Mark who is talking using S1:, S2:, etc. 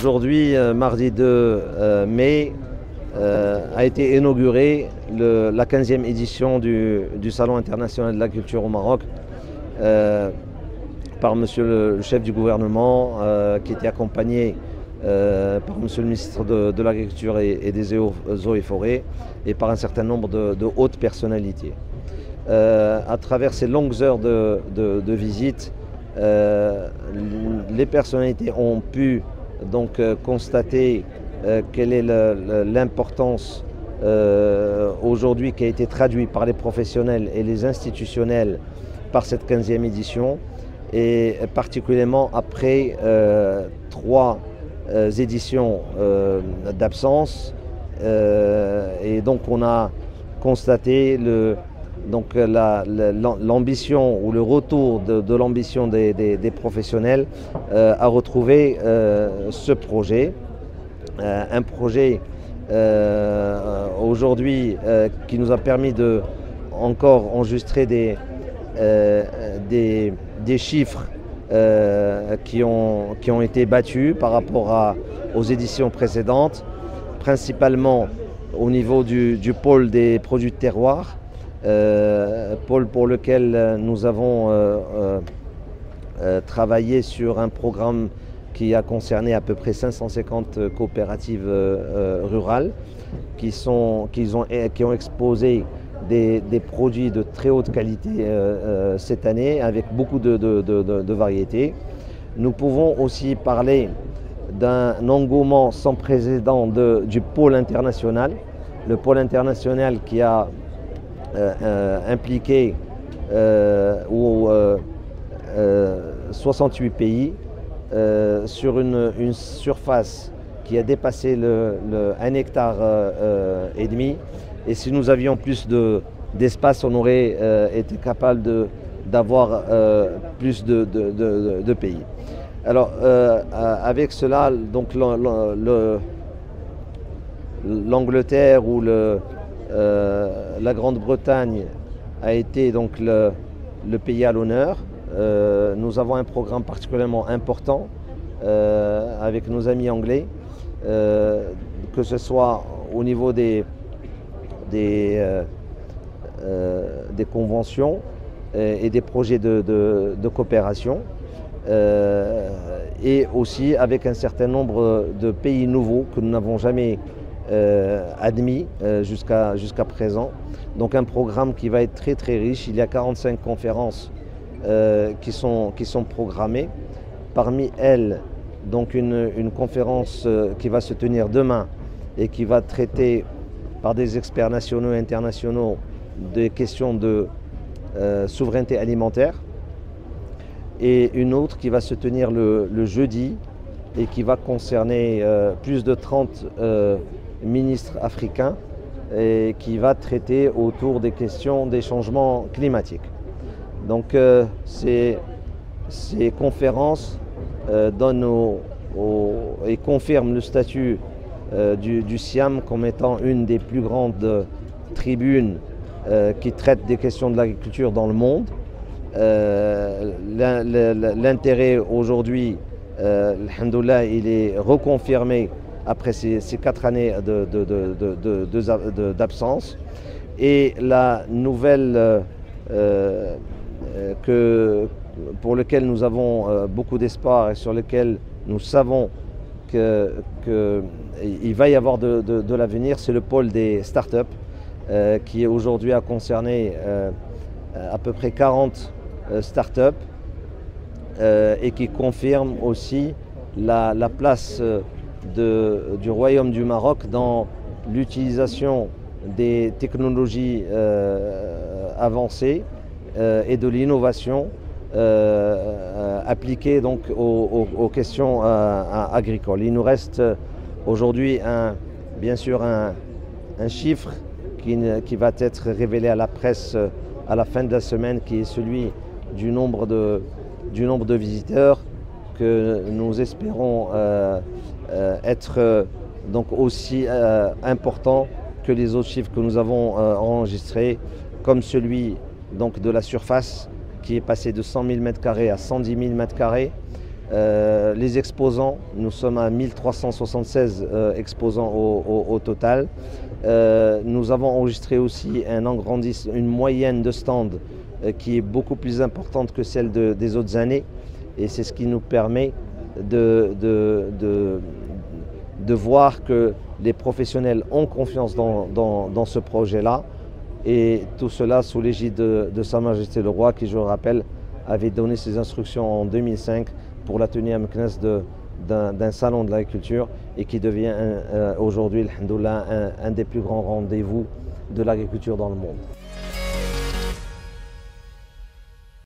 S1: Aujourd'hui, mardi 2 mai, a été inaugurée la 15e édition du Salon international de la culture au Maroc par monsieur le chef du gouvernement, qui était accompagné par monsieur le ministre de l'Agriculture et des Eaux et Forêts et par un certain nombre de hautes personnalités. À travers ces longues heures de visite, les personnalités ont pu donc constater quelle est l'importance aujourd'hui qui a été traduite par les professionnels et les institutionnels par cette 15e édition, et particulièrement après 3 éditions d'absence. Et donc on a constaté l'ambition ou le retour de l'ambition des professionnels à retrouver ce projet. Un projet aujourd'hui qui nous a permis de encore enregistrer des chiffres qui ont été battus par rapport aux éditions précédentes, principalement au niveau du pôle des produits de terroir, pôle pour lequel nous avons travaillé sur un programme qui a concerné à peu près 550 coopératives rurales qui ont exposé des produits de très haute qualité cette année, avec beaucoup de variétés. Nous pouvons aussi parler d'un engouement sans précédent du pôle international. Le pôle international qui a impliqué 68 pays sur une surface qui a dépassé 1,5 hectare. Et si nous avions plus d'espace, on aurait été capable d'avoir plus de pays. Alors avec cela, donc l'Angleterre ou la Grande-Bretagne a été donc le pays à l'honneur. Nous avons un programme particulièrement important avec nos amis anglais, que ce soit au niveau des conventions et des projets de coopération, et aussi avec un certain nombre de pays nouveaux que nous n'avons jamais admis jusqu'à présent. Donc un programme qui va être très très riche. Il y a 45 conférences qui sont programmées. Parmi elles, donc une conférence qui va se tenir demain et qui va traiter par des experts nationaux et internationaux des questions de souveraineté alimentaire, et une autre qui va se tenir le jeudi et qui va concerner plus de 30 ministres africains, et qui va traiter autour des questions des changements climatiques. Donc ces conférences donnent et confirment le statut du SIAM comme étant une des plus grandes tribunes qui traite des questions de l'agriculture dans le monde. L'intérêt aujourd'hui, alhamdoulilah, il est reconfirmé après ces 4 années d'absence. Et la nouvelle pour laquelle nous avons beaucoup d'espoir et sur laquelle nous savons qu'il va y avoir de l'avenir, c'est le pôle des startups, qui aujourd'hui a concerné à peu près 40 startups, et qui confirme aussi la place du Royaume du Maroc dans l'utilisation des technologies avancées et de l'innovation appliquée donc aux questions agricoles. Il nous reste aujourd'hui bien sûr un chiffre qui va être révélé à la presse à la fin de la semaine, qui est celui du nombre de visiteurs, que nous espérons être donc aussi important que les autres chiffres que nous avons enregistrés, comme celui donc de la surface qui est passé de 100 000 m² à 110 000 m², Les exposants, nous sommes à 1376 exposants au total. Nous avons enregistré aussi une moyenne de stands qui est beaucoup plus importante que celle des autres années. Et c'est ce qui nous permet de voir que les professionnels ont confiance dans ce projet-là. Et tout cela sous l'égide de Sa Majesté le Roi, qui, je le rappelle, avait donné ses instructions en 2005 pour la tenue à Meknès d'un salon de l'agriculture et qui devient aujourd'hui, alhamdoulilah, un des plus grands rendez-vous de l'agriculture dans le monde.